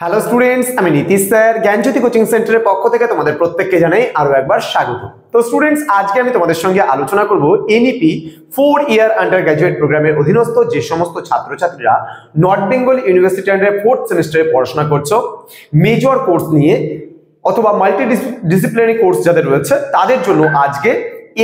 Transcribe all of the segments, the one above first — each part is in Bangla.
হ্যালো স্টুডেন্টস, আমি নীতিশ স্যার জ্ঞানজ্যোতি কোচিং সেন্টারের পক্ষ থেকে তোমাদের প্রত্যেককে জানাই আরো একবার স্বাগত। তো স্টুডেন্টস, আজকে আমি তোমাদের সঙ্গে আলোচনা করব এনইপি 4 ইয়ার আন্ডার গ্র্যাজুয়েট প্রোগ্রামের অধীনস্থ যে সমস্ত ছাত্রছাত্রীরা নর্থ বেঙ্গল ইউনিভার্সিটি আন্ডারে 4th সেমিস্টারে পড়াশোনা করছো, মেজর কোর্স নিয়ে অথবা মাল্টি ডিসিপ্লিনারি কোর্স যাদের রয়েছে তাদের জন্য আজকে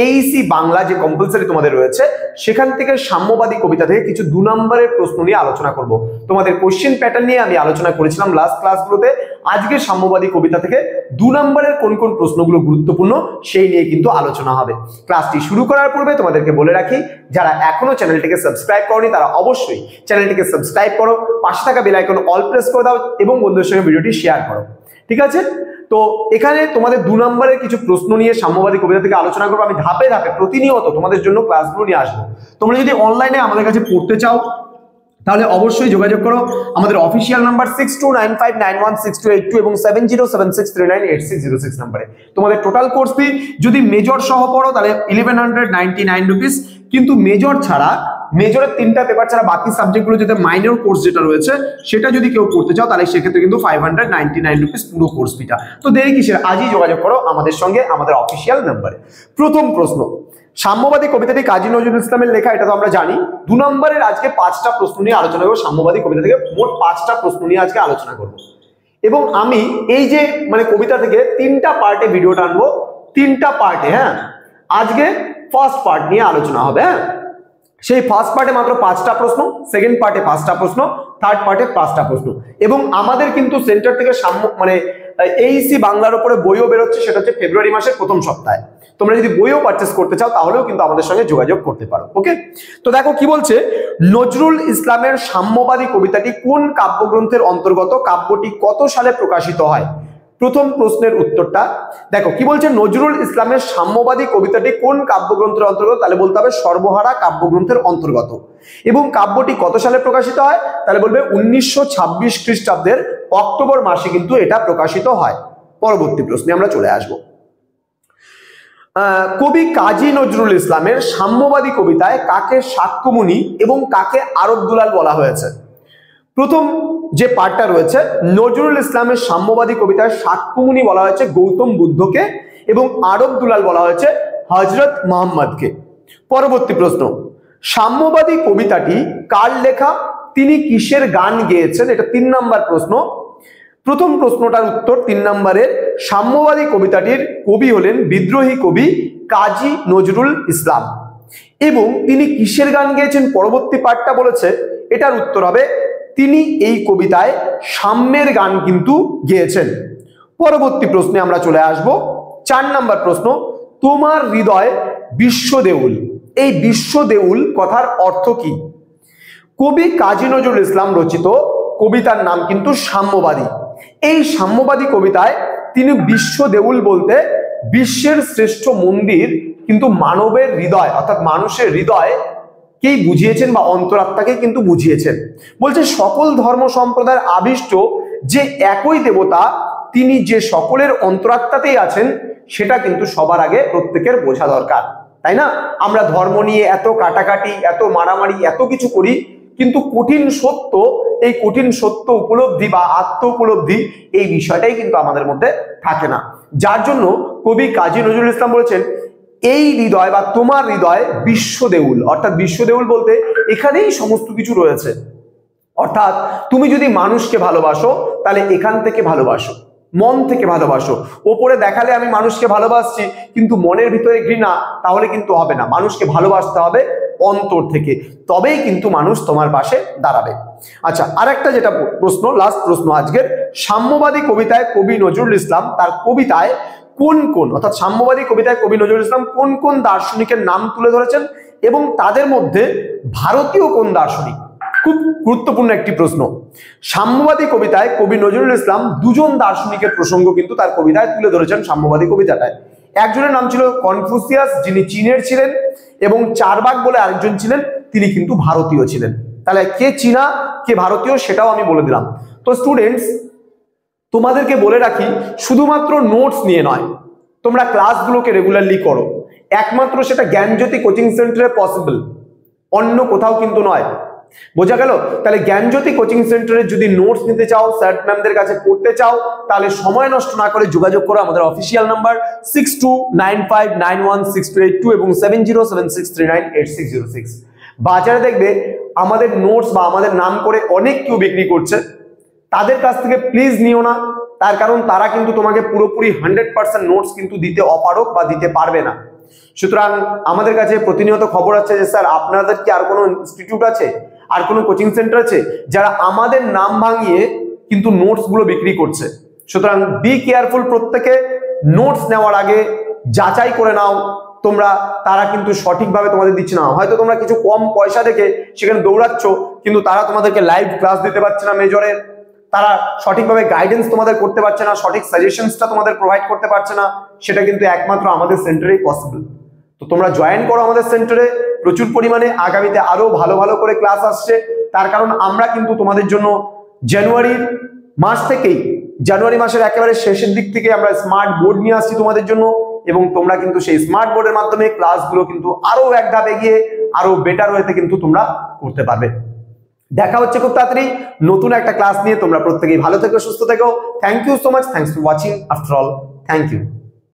এইসি বাংলা যে কম্পালসারি তোমাদের রয়েছে সেখান থেকে সাম্যবাদী কবিতা থেকে কিছু 2 নম্বরের প্রশ্ন নিয়ে আলোচনা করব। তোমাদের কোশ্চেন প্যাটার্ন নিয়ে আমি আলোচনা করেছিলাম লাস্ট ক্লাসগুলোতে। আজকে সাম্যবাদী কবিতা থেকে 2 নম্বরের কোন কোন প্রশ্নগুলো গুরুত্বপূর্ণ সেই নিয়ে কিন্তু আলোচনা হবে। ক্লাসটি শুরু করার পূর্বে তোমাদেরকে বলে রাখি, যারা এখনো চ্যানেলটিকে সাবস্ক্রাইব করনি তারা অবশ্যই চ্যানেলটিকে সাবস্ক্রাইব করো, পাশে থাকা বেল আইকন অল প্রেস করে দাও এবং বন্ধুদের সঙ্গে ভিডিওটি শেয়ার করো। ঠিক আছে? তো এখানে তোমাদের 2 নম্বরের কিছু প্রশ্ন নিয়ে সাম্যবাদী কবিতা থেকে আলোচনা করবো। আমি ধাপে ধাপে প্রতিনিয়ত তোমাদের জন্য ক্লাসগুলো নিয়ে আসবো। তোমরা যদি অনলাইনে আমাদের কাছে পড়তে চাও তাহলে অবশ্যই যোগাযোগ করো। আমাদের অফিসিয়াল নাম্বার 6295916282 এবং 7076398606 নম্বরে। তোমাদের টোটাল কোর্স ফি যদি মেজর সহ পড়ো তাহলে 1199 রুপিস, কিন্তু মেজর ছাড়া, মেজরের 3টা পেপার ছাড়া বাকি সাবজেক্টগুলো যেটা মাইনর কোর্স যেটা রয়েছে সেটা যদি কেউ করতে চাও তাহলে সেক্ষেত্রে কিন্তু 599 রুপিস পুরো কোর্স ফিটা। তো দেরি কিসের, আজই যোগাযোগ করো আমাদের সঙ্গে আমাদের অফিসিয়াল নাম্বারে। প্রথম প্রশ্ন, সাম্যবাদী কবিতাটি কাজী নজরুল ইসলামের লেখা, এটা তো আমরা জানি। 2 নম্বরের আজকে 5টা প্রশ্ন নিয়ে আলোচনা করবো। সাম্যবাদী কবিতা থেকে মোট 5টা প্রশ্ন নিয়ে আজকে আলোচনা করব এবং আমি এই যে কবিতা থেকে 3টা পার্টে ভিডিওটা আনবো, 3টা পার্টে। হ্যাঁ, আজকে ফার্স্ট পার্ট নিয়ে আলোচনা হবে। হ্যাঁ, সেই ফার্স্ট পার্টে মাত্র 5টা প্রশ্ন, সেকেন্ড পার্টে 5টা প্রশ্ন, থার্ড পার্টে 5টা প্রশ্ন। এবং আমাদের কিন্তু সেন্টার থেকে এইসি বাংলার উপরে বইও বেরোচ্ছে, সেটা হচ্ছে ফেব্রুয়ারি মাসের প্রথম সপ্তাহে। তোমরা যদি বইও পারচেস করতে চাও তাহলেও কিন্তু আমাদের সঙ্গে যোগাযোগ করতে পারো। ওকে, তো দেখো কি বলছে, নজরুল ইসলামের সাম্যবাদী কবিতাটি কোন কাব্যগ্রন্থের অন্তর্গত, কাব্যটি কত সালে প্রকাশিত হয়? প্রথম প্রশ্নের উত্তরটা দেখো কি বলছে, নজরুল ইসলামের সাম্যবাদী কবিতাটি কোন কাব্যগ্রন্থের অন্তর্গত, তাহলে বলতে হবে সর্বহারা কাব্যগ্রন্থের অন্তর্গত। এবং কাব্যটি কত সালে প্রকাশিত হয়, তাহলে বলবে 1926 খ্রিস্টাব্দের অক্টোবর মাসে কিন্তু এটা প্রকাশিত হয়। পরবর্তী প্রশ্নে আমরা চলে আসব। কবি কাজী নজরুল ইসলামের সাম্যবাদী কবিতায় কাকে সাক্ষ্যমুনি এবং কাকে আরব দুলাল বলা হয়েছে? প্রথম যে পার্টটা রয়েছে, নজরুল ইসলামের সাম্যবাদী কবিতায় সাক্ষ্যমুনি বলা হয়েছে গৌতম বুদ্ধকে এবং আরব দুলাল বলা হয়েছে হযরত মুহাম্মদকে। পরবর্তী প্রশ্ন, সাম্যবাদী কবিতাটি কার লেখা, তিনি কিসের গান গেয়েছেন? এটা 3 নম্বর প্রশ্ন। প্রথম প্রশ্নটার উত্তর 3 নম্বরের, সাম্যবাদী কবিতাটির কবি হলেন বিদ্রোহী কবি কাজী নজরুল ইসলাম। এবং তিনি কিসের গান গেয়েছেন পরবর্তী পার্টটা বলেছে, এটার উত্তর হবে তিনি এই কবিতায় সাম্যের গান কিন্তু গেয়েছেন। পরবর্তী প্রশ্নে আমরা চলে আসব। 4 নম্বর প্রশ্ন, তোমার হৃদয় বিশ্বদেউল, এই বিশ্বদেউল কথার অর্থ কি? কবি কাজী নজরুল ইসলাম রচিত কবিতার নাম কিন্তু সাম্যবাদী। এই সাম্যবাদী কবিতায় তিনি বিশ্বদেউল বলতে বিশ্বের শ্রেষ্ঠ মন্দির কিন্তু মানবের হৃদয়, অর্থাৎ মানুষের হৃদয় কেই বুঝিয়েছেন বা অন্তরাত্মাকে কিন্তু বুঝিয়েছেন। বলছে সকল ধর্ম সম্প্রদায়ের আবিষ্ট যে একই দেবতা, তিনি যে সকলের অন্তরাত্মাতেই আছেন, সেটা কিন্তু সবার আগে প্রত্যেকের বোঝা দরকার, তাই না? আমরা ধর্ম নিয়ে এত কাটাকাটি, এত মারামারি, এত কিছু করি, কিন্তু কঠিন সত্য, এই কঠিন সত্য উপলব্ধি বা আত্ম উপলব্ধি, এই বিষয়টাই কিন্তু আমাদের মধ্যে থাকে না। যার জন্য কবি কাজী নজরুল ইসলাম বলেছেন এই হৃদয় বা তোমার হৃদয় বিশ্বদেউল, অর্থাৎ বিশ্বদেউল বলতে এখানেই সমস্ত কিছু রয়েছে। অর্থাৎ তুমি যদি মানুষকে ভালোবাসো তাহলে এখান থেকে ভালোবাসো, মন থেকে ভালোবাসো। ওপরে দেখালে আমি মানুষকে ভালোবাসছি কিন্তু মনের ভিতরে ঘৃণা, তাহলে কিন্তু হবে না। মানুষকে ভালোবাসতে হবে অন্তর থেকে, তবেই কিন্তু মানুষ তোমার পাশে দাঁড়াবে। আচ্ছা, আরেকটা যেটা প্রশ্ন, লাস্ট প্রশ্ন আজকের, সাম্যবাদী কবিতায় কবি নজরুল ইসলাম তার কবিতায় কোন কোন, অর্থাৎ সাম্যবাদী কবিতায় কবি নজরুল ইসলাম কোন কোন দার্শনিকের নাম তুলে ধরেছেন এবং তাদের মধ্যে ভারতীয় কোন দার্শনিক? খুব গুরুত্বপূর্ণ একটি প্রশ্ন। সাম্যবাদী কবিতায় কবি নজরুল ইসলাম 2জন দার্শনিকের প্রসঙ্গ কিন্তু তার কবিতায় তুলে ধরেছেন সাম্যবাদী কবিতাটায়। একজনের নাম ছিল কনফুসিয়াস, যিনি চীনের ছিলেন, এবং চারবাক বলে আরেকজন ছিলেন, তিনি কিন্তু ভারতীয় ছিলেন। তাহলে কে চীনা কে ভারতীয় সেটাও আমি বলে দিলাম। তো স্টুডেন্টস, তোমাদেরকে বলে রাখি, শুধুমাত্র নোটস নিয়ে নয়, তোমরা ক্লাসগুলোকে রেগুলারলি করো। একমাত্র সেটা জ্ঞানজ্যোতি কোচিং সেন্টারে পসিবল, অন্য কোথাও কিন্তু নয়। বোঝা গেল? তাহলে জ্ঞানজ্যোতি কোচিং সেন্টারে যদি নোটস নিতে চাও, স্যার ম্যামদের কাছে পড়তে চাও, তাহলে সময় নষ্ট না করে যোগাযোগ করো আমাদের অফিসিয়াল নাম্বার 6295916282 এবং 7076398606। বাজারে দেখবে আমাদের নোটস বা আমাদের নাম করে অনেক কেউ বিক্রি করছে, তাদের কাছ থেকে প্লিজ নিও না। তার কারণ তারা কিন্তু তোমাকে পুরোপুরি 100% নোটস কিন্তু দিতে অপারক বা দিতে পারবে না। সুতরাং আমাদের কাছে প্রতিনিয়ত খবর আছে যে স্যার আপনাদের কি আর কোনো ইনস্টিটিউট আছে, আর কোনো কোচিং সেন্টার আছে যারা আমাদের নাম ভাঙিয়ে কিন্তু নোটস গুলো বিক্রি করছে। সুতরাং বি কেয়ারফুল, প্রত্যেকে নোটস নেওয়ার আগে যাচাই করে নাও তোমরা, তারা কিন্তু সঠিকভাবে তোমাদের দিচ্ছে না। হয়তো তোমরা কিছু কম পয়সা দেখে সেখানে দৌড়াচ্ছ, কিন্তু তারা তোমাদেরকে লাইভ ক্লাস দিতে পারছে না মেজরের, তারা সঠিকভাবে গাইডেন্স তোমাদের করতে পারছে না, সঠিক সাজেশনসটা তোমাদের প্রোভাইড করতে পারছে না। সেটা কিন্তু একমাত্র আমাদের সেন্টারেই পসিবল। তো তোমরা জয়েন করো আমাদের সেন্টারে, প্রচুর পরিমাণে আগামীতে আরো ভালো ভালো করে ক্লাস আসছে। তার কারণ আমরা কিন্তু তোমাদের জন্য জানুয়ারি মাসের একেবারে শেষের দিক থেকে আমরা স্মার্ট বোর্ড নিয়ে আসছি তোমাদের জন্য, এবং তোমরা কিন্তু সেই স্মার্ট বোর্ডের মাধ্যমে ক্লাসগুলো কিন্তু আরো এক ধাপ এগিয়ে আরো বেটার ওয়েতে কিন্তু তোমরা করতে পারবে। দেখা হচ্ছে খুব তাড়াতাড়ি নতুন একটা ক্লাস নিয়ে। তোমরা প্রত্যেকেই ভালো থেকো, সুস্থ থেকো। Thank you so much, thanks for watching. After all, thank you.